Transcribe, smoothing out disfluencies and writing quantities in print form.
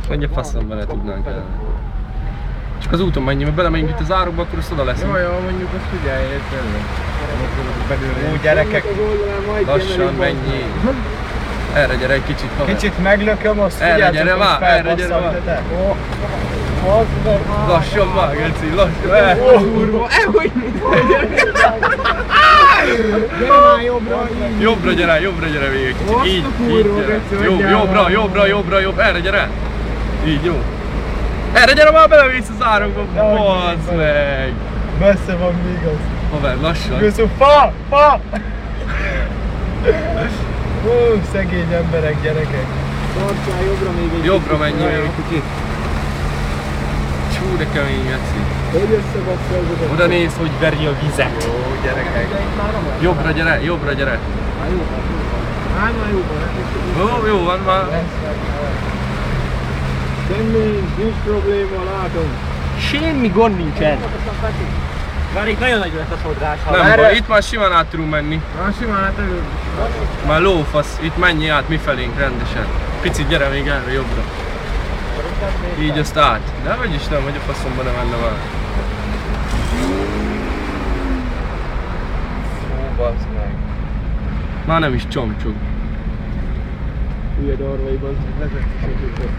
Egy faszomban le tudnánk el. Csak az úton menjünk, mert belemegyünk itt az árokba, akkor azt oda leszünk. Jó, mondjuk azt figyelj, tényleg. Ó, gyerekek, lassan mennyi. Erre gyere egy kicsit, haver. Kicsit meglököm, azt erre gyere már, erre gyere már. Lassan már, Geci, lassan. Kurva, hogy mit vagy? Gyere már jobbra, így. Jobbra gyere még egy kicsit, így gyere. Jobbra, erre gyere. Így, jó. Erre gyere már, belevész az árokba, bazd meg. Messze van még az. Haver, lassan. Köszönöm, fa! Szegény emberek, gyerekek. Tartsál jobbra még egy jobbra menjél még egy kicsit. Csú, de kemény, Geci. Hogy összebassza? Oda néz, hogy veri a vizet. Jó, gyerekek. Jobbra gyere. Már jóban. Jó van már. Semmi, nincs probléma, látom. Semmi gond nincsen. Már itt nagyon nagy lesz a sodrás. Nem baj, itt már simán át tudunk menni. Már simán átölünk. Már lófasz, itt menjél át mi felénk rendesen. Picit gyere még erre jobbra. Így azt át. De vagy is nem, hogy a faszomba nem menne már. Ó, bassz meg. Már nem is csomcsog. Hülye darvai, bassz meg, vezetni se tudod.